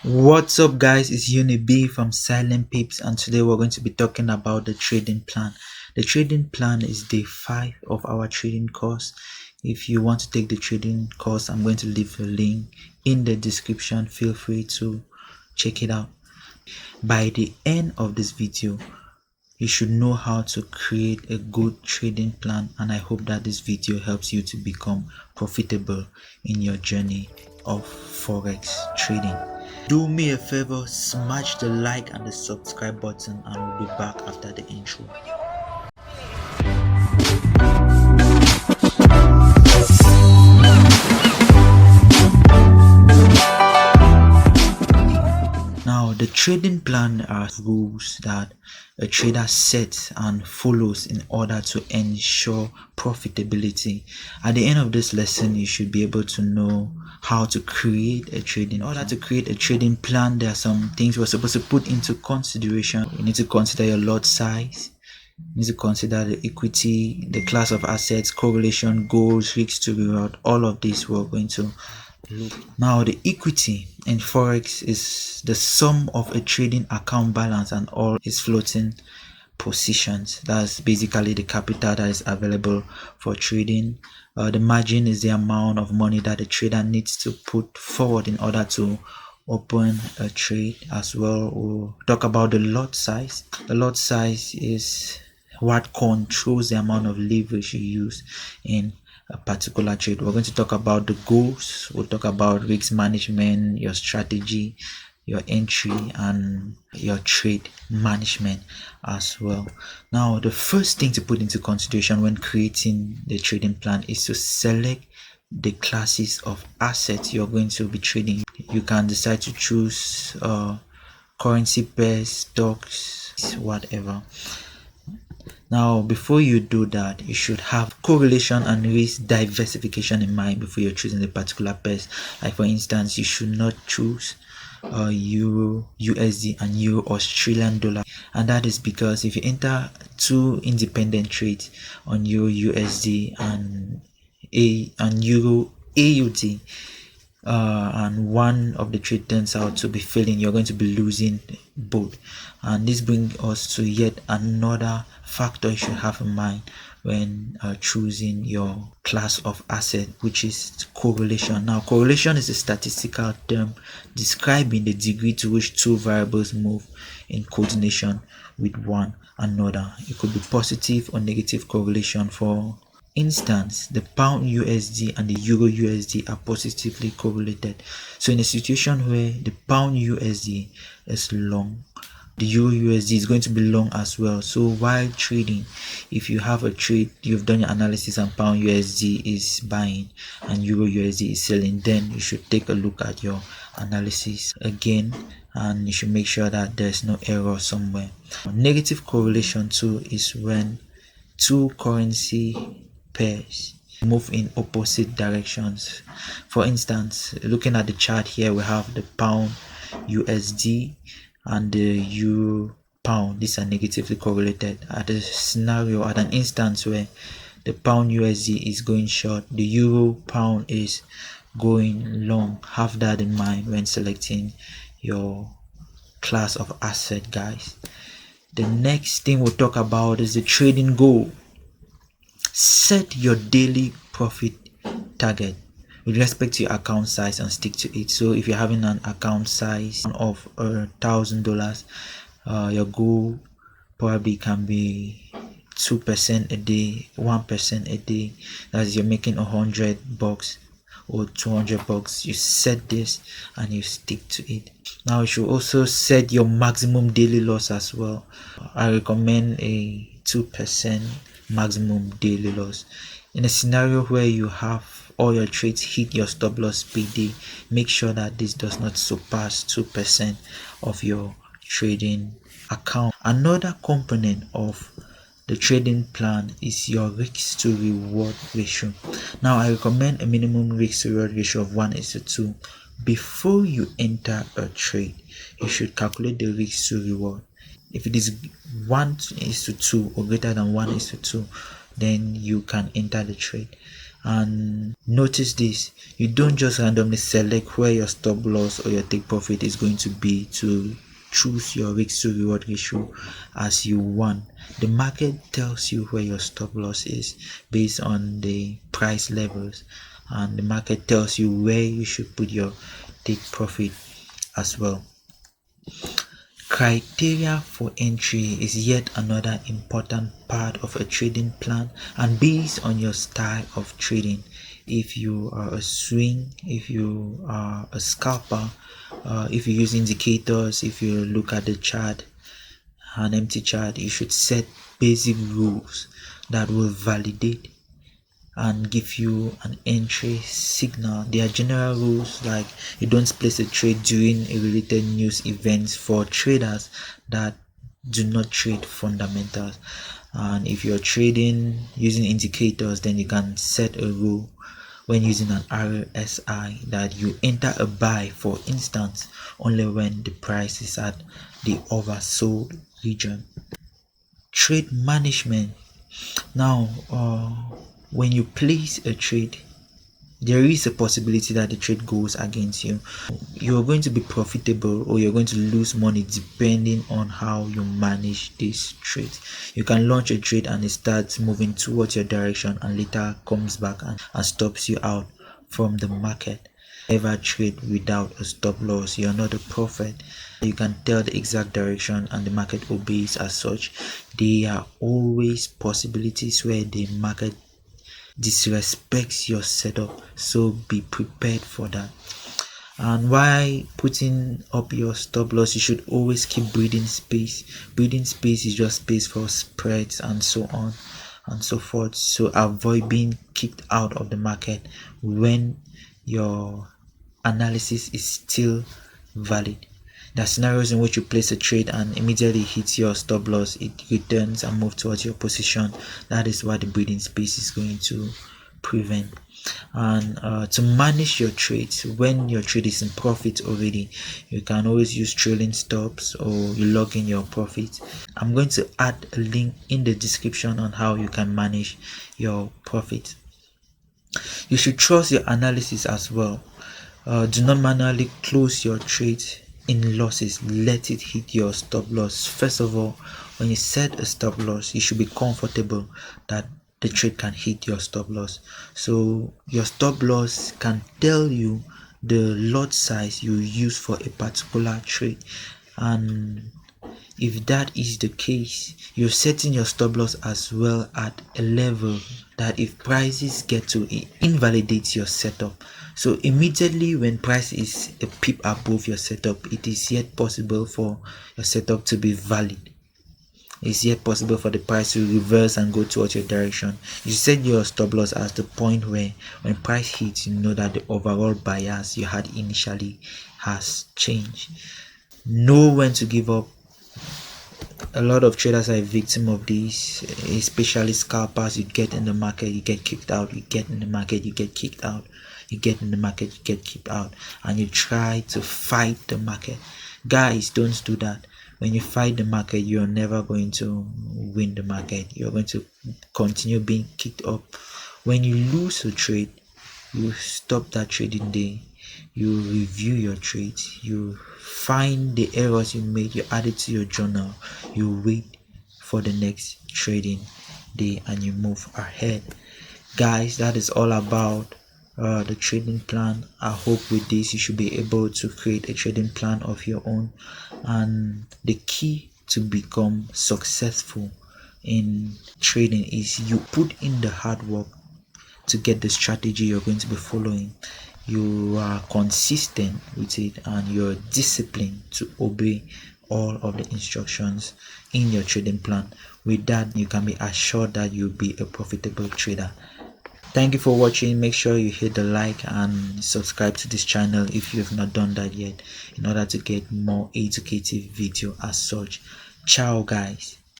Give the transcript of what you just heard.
What's up guys, it's Uni from Silent Pips, and today we're going to be talking about the trading plan. The trading plan is day 5 of our trading course. If you want to take the trading course, I'm going to leave a link in the description. Feel free to check it out. By the end of this video, you should know how to create a good trading plan, and I hope that this video helps you to become profitable in your journey of forex trading. Do me a favor, smash the like and the subscribe button, and we'll be back after the intro. Now, the trading plan are rules that a trader sets and follows in order to ensure profitability. At the end of this lesson, you should be able to know how to create a trading. In order to create a trading plan, there are some things we're supposed to put into consideration. You need to consider your lot size. You need to consider the equity, the class of assets, correlation, goals, risk to reward. All of this we're going to look. Now, the equity in forex is the sum of a trading account balance and all its floating positions. That's basically the capital that is available for trading. The margin is the amount of money that the trader needs to put forward in order to open a trade. As well, we'll talk about the lot size. The lot size is what controls the amount of leverage you use in a particular trade. We're going to talk about the goals. We'll talk about risk management, your strategy, your entry, and your trade management as well. Now, the first thing to put into consideration when creating the trading plan is to select the classes of assets you're going to be trading. You can decide to choose currency pairs, stocks, whatever. Now, before you do that, you should have correlation and risk diversification in mind before you're choosing the particular pairs. Like for instance, you should not choose Euro USD and Euro Australian dollar, and that is because if you enter two independent trades on Euro USD and Euro AUD, and one of the trade turns out to be failing, you're going to be losing both. And this brings us to yet another factor you should have in mind when choosing your class of asset, which is correlation. Now, correlation is a statistical term describing the degree to which two variables move in coordination with one another. It could be positive or negative correlation. For instance, the pound USD and the euro USD are positively correlated. So in a situation where the pound USD is long, the euro USD is going to be long as well. So while trading, if you have a trade, you've done your analysis and pound USD is buying and euro USD is selling, then you should take a look at your analysis again, and you should make sure that there's no error somewhere. Negative correlation too is when two currency pairs move in opposite directions. For instance, looking at the chart here, we have the pound USD and the euro pound. These are negatively correlated. At an instance where the pound USD is going short, the euro pound is going long. Have that in mind when selecting your class of asset, guys. The next thing we'll talk about is the trading goal. Set your daily profit target with respect to your account size and stick to it. So if you're having an account size of $1,000, your goal probably can be 2% a day, 1% a day. That's you're making $100 or $200. You set this and you stick to it. Now you should also set your maximum daily loss as well. I recommend a 2% maximum daily loss. In a scenario where you have all your trades hit your stop loss per day, make sure that this does not surpass 2% of your trading account. Another component of the trading plan is your risk to reward ratio. Now, I recommend a minimum risk to reward ratio of 1:2. Before you enter a trade, you should calculate the risk to reward. If it is 1:2 or greater than 1:2, then you can enter the trade. And notice this, you don't just randomly select where your stop loss or your take profit is going to be to choose your risk to reward ratio as you want. The market tells you where your stop loss is based on the price levels, and the market tells you where you should put your take profit as well. Criteria for entry is yet another important part of a trading plan, and based on your style of trading. If you are a swing, if you are a scalper, if you use indicators, if you look at the chart, an empty chart, you should set basic rules that will validate and give you an entry signal. There are general rules like you don't place a trade during a related news events for traders that do not trade fundamentals. And if you're trading using indicators, then you can set a rule when using an RSI that you enter a buy, for instance, only when the price is at the oversold region. Trade management. Now, when you place a trade, there is a possibility that the trade goes against you. You're going to be profitable or you're going to lose money depending on how you manage this trade. You can launch a trade and it starts moving towards your direction and later comes back and stops you out from the market. Never trade without a stop loss. You're not a prophet. You can tell the exact direction and the market obeys as such. There are always possibilities where the market disrespects your setup, so be prepared for that. And while putting up your stop loss, you should always keep breathing space. Breathing space is just space for spreads and so on and so forth, so avoid being kicked out of the market when your analysis is still valid. There are scenarios in which you place a trade and immediately hits your stop loss, it returns and moves towards your position. That is what the breathing space is going to prevent. And to manage your trades, when your trade is in profit already, you can always use trailing stops or you log in your profit. I'm going to add a link in the description on how you can manage your profit. You should trust your analysis as well. Do not manually close your trades in losses. Let it hit your stop loss. First of all, when you set a stop loss, you should be comfortable that the trade can hit your stop loss. So your stop loss can tell you the lot size you use for a particular trade, and if that is the case, you're setting your stop loss as well at a level that if prices get to, it invalidates your setup. So immediately when price is a pip above your setup, it is yet possible for your setup to be valid. It's yet possible for the price to reverse and go towards your direction. You set your stop loss as the point where when price hits, you know that the overall bias you had initially has changed. Know when to give up. A lot of traders are a victim of this, especially scalpers. You get in the market, you get kicked out, you get in the market, you get kicked out, you get in the market, you get kicked out, and you try to fight the market. Guys, don't do that. When you fight the market, you're never going to win the market. You're going to continue being kicked up. When you lose a trade, you stop that trading day, you review your trades, you find the errors you made, you add it to your journal, you wait for the next trading day, and you move ahead. Guys, that is all about the trading plan. I hope with this you should be able to create a trading plan of your own, and the key to become successful in trading is you put in the hard work to get the strategy you're going to be following. You are consistent with it and you're disciplined to obey all of the instructions in your trading plan. With that, you can be assured that you'll be a profitable trader. Thank you for watching. Make sure you hit the like and subscribe to this channel if you have not done that yet, in order to get more educative video as such. Ciao guys.